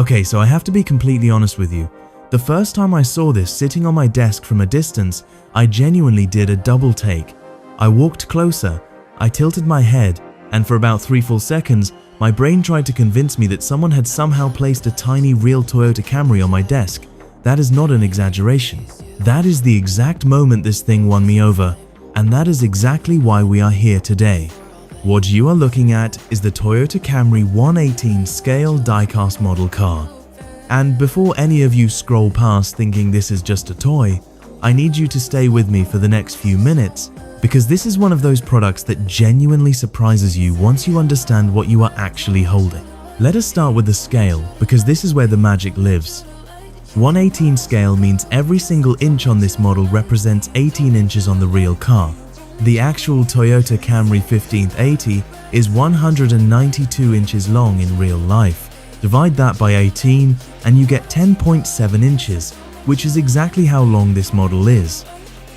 Okay, so I have to be completely honest with you. The first time I saw this sitting on my desk from a distance, I genuinely did a double take. I walked closer, I tilted my head, and for about 3 full seconds, my brain tried to convince me that someone had somehow placed a tiny real Toyota Camry on my desk. That is not an exaggeration. That is the exact moment this thing won me over, and that is exactly why we are here today. What you are looking at is the Toyota Camry 118 scale diecast model car. And before any of you scroll past thinking this is just a toy, I need you to stay with me for the next few minutes, because this is one of those products that genuinely surprises you once you understand what you are actually holding. Let us start with the scale, because this is where the magic lives. 118 scale means every single inch on this model represents 18 inches on the real car. The actual Toyota Camry XV80 is 192 inches long in real life. Divide that by 18 and you get 10.7 inches, which is exactly how long this model is.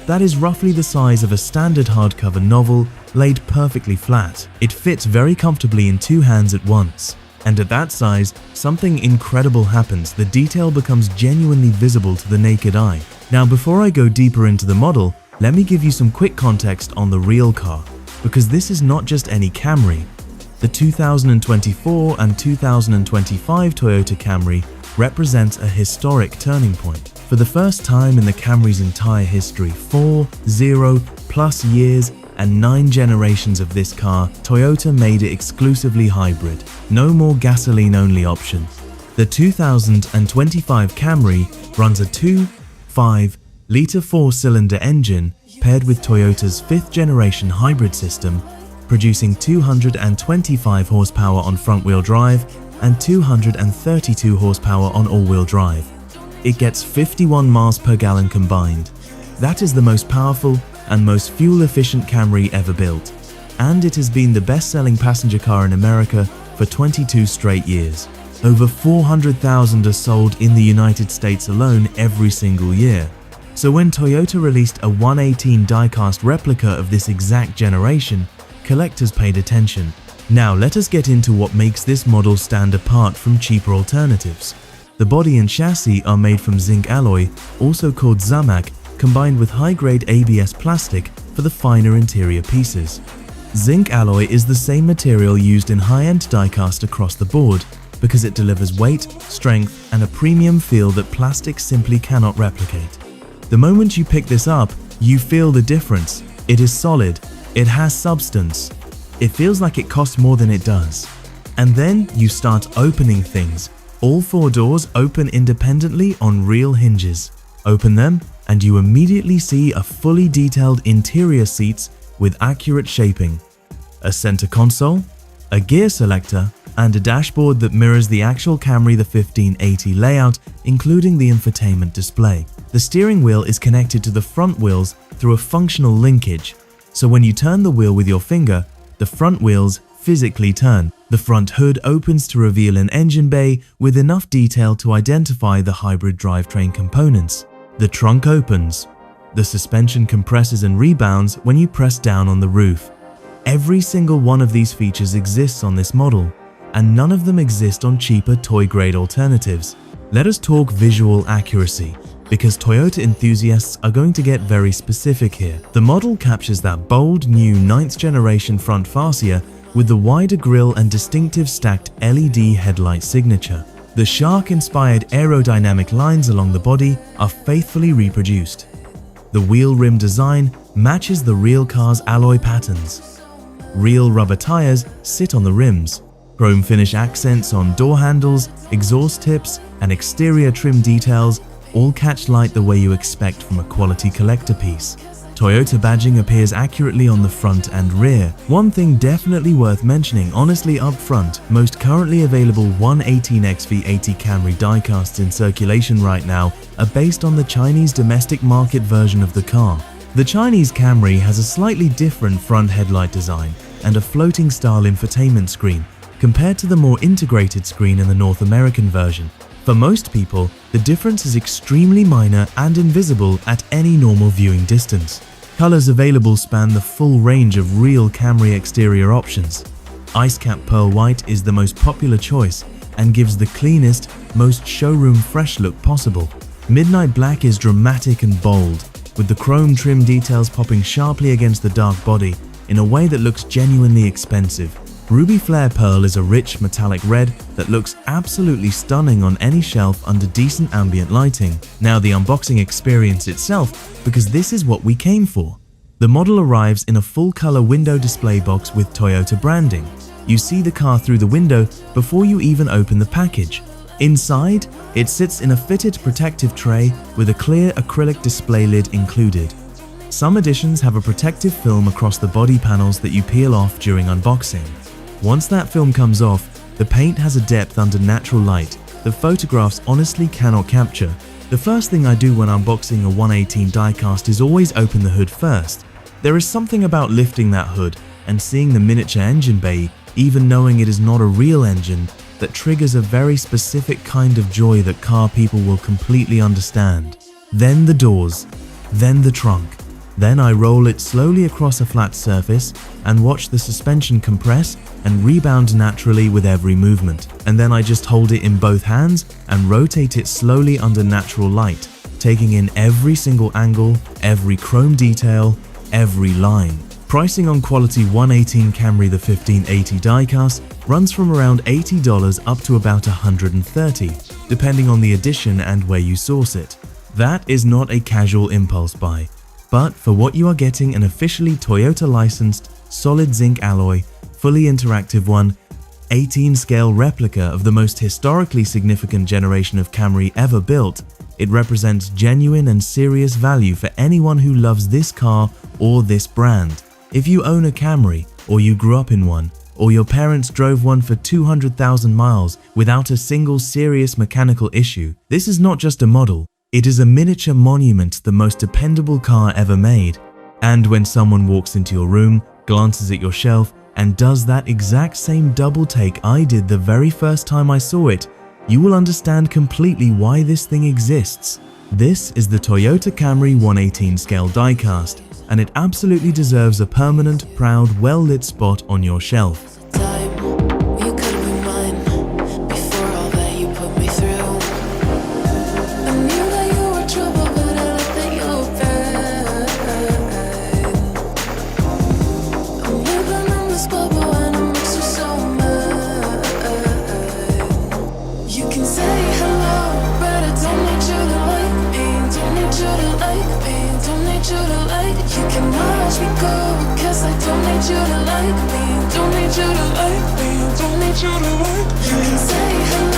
That is roughly the size of a standard hardcover novel laid perfectly flat. It fits very comfortably in 2 hands at once. And at that size, something incredible happens. The detail becomes genuinely visible to the naked eye. Now, before I go deeper into the model, let me give you some quick context on the real car, because this is not just any Camry. The 2024 and 2025 Toyota Camry represents a historic turning point. For the first time in the Camry's entire history, 40+ years and 9 generations of this car, Toyota made it exclusively hybrid. No more gasoline-only options. The 2025 Camry runs a 2.5-litre 4-cylinder engine paired with Toyota's 5th-generation hybrid system, producing 225 horsepower on front-wheel drive and 232 horsepower on all-wheel drive. It gets 51 miles per gallon combined. That is the most powerful and most fuel-efficient Camry ever built, and it has been the best-selling passenger car in America for 22 straight years. Over 400,000 are sold in the United States alone every single year. So when Toyota released a 118 diecast replica of this exact generation, collectors paid attention. Now let us get into what makes this model stand apart from cheaper alternatives. The body and chassis are made from zinc alloy, also called Zamac, combined with high-grade ABS plastic for the finer interior pieces. Zinc alloy is the same material used in high-end diecast across the board because it delivers weight, strength, and a premium feel that plastic simply cannot replicate. The moment you pick this up, you feel the difference. It is solid, it has substance, it feels like it costs more than it does. And then you start opening things. All 4 doors open independently on real hinges. Open them, and you immediately see a fully detailed interior seats with accurate shaping, a center console, a gear selector, and a dashboard that mirrors the actual Camry the 1580 layout, including the infotainment display. The steering wheel is connected to the front wheels through a functional linkage, so when you turn the wheel with your finger, the front wheels physically turn. The front hood opens to reveal an engine bay with enough detail to identify the hybrid drivetrain components. The trunk opens. The suspension compresses and rebounds when you press down on the roof. Every single one of these features exists on this model, and none of them exist on cheaper toy-grade alternatives. Let us talk visual accuracy, because Toyota enthusiasts are going to get very specific here. The model captures that bold new 9th generation front fascia with the wider grille and distinctive stacked LED headlight signature. The shark-inspired aerodynamic lines along the body are faithfully reproduced. The wheel rim design matches the real car's alloy patterns. Real rubber tires sit on the rims. Chrome finish accents on door handles, exhaust tips, and exterior trim details all catch light the way you expect from a quality collector piece. Toyota badging appears accurately on the front and rear. One thing definitely worth mentioning, honestly up front, most currently available 118 XV80 Camry diecasts in circulation right now are based on the Chinese domestic market version of the car. The Chinese Camry has a slightly different front headlight design and a floating style infotainment screen compared to the more integrated screen in the North American version. For most people, the difference is extremely minor and invisible at any normal viewing distance. Colors available span the full range of real Camry exterior options. Ice Cap Pearl White is the most popular choice and gives the cleanest, most showroom fresh look possible. Midnight black is dramatic and bold, with the chrome trim details popping sharply against the dark body in a way that looks genuinely expensive. Ruby Flare Pearl is a rich metallic red that looks absolutely stunning on any shelf under decent ambient lighting. Now the unboxing experience itself, because this is what we came for. The model arrives in a full-color window display box with Toyota branding. You see the car through the window before you even open the package. Inside, it sits in a fitted protective tray with a clear acrylic display lid included. Some editions have a protective film across the body panels that you peel off during unboxing. Once that film comes off, the paint has a depth under natural light that photographs honestly cannot capture. The first thing I do when unboxing a 118 diecast is always open the hood first. There is something about lifting that hood and seeing the miniature engine bay, even knowing it is not a real engine, that triggers a very specific kind of joy that car people will completely understand. Then the doors, then the trunk. Then I roll it slowly across a flat surface and watch the suspension compress and rebound naturally with every movement. And then I just hold it in both hands and rotate it slowly under natural light, taking in every single angle, every chrome detail, every line. Pricing on quality 118 Camry the 1580 diecast runs from around $80 up to about $130, depending on the edition and where you source it. That is not a casual impulse buy. But for what you are getting, an officially Toyota licensed, solid zinc alloy, fully interactive 1/18 scale replica of the most historically significant generation of Camry ever built, it represents genuine and serious value for anyone who loves this car or this brand. If you own a Camry, or you grew up in one, or your parents drove one for 200,000 miles without a single serious mechanical issue, this is not just a model. It is a miniature monument to the most dependable car ever made. And when someone walks into your room, glances at your shelf, and does that exact same double take I did the very first time I saw it, you will understand completely why this thing exists. This is the Toyota Camry 118 scale diecast, and it absolutely deserves a permanent, proud, well-lit spot on your shelf. You can say hello.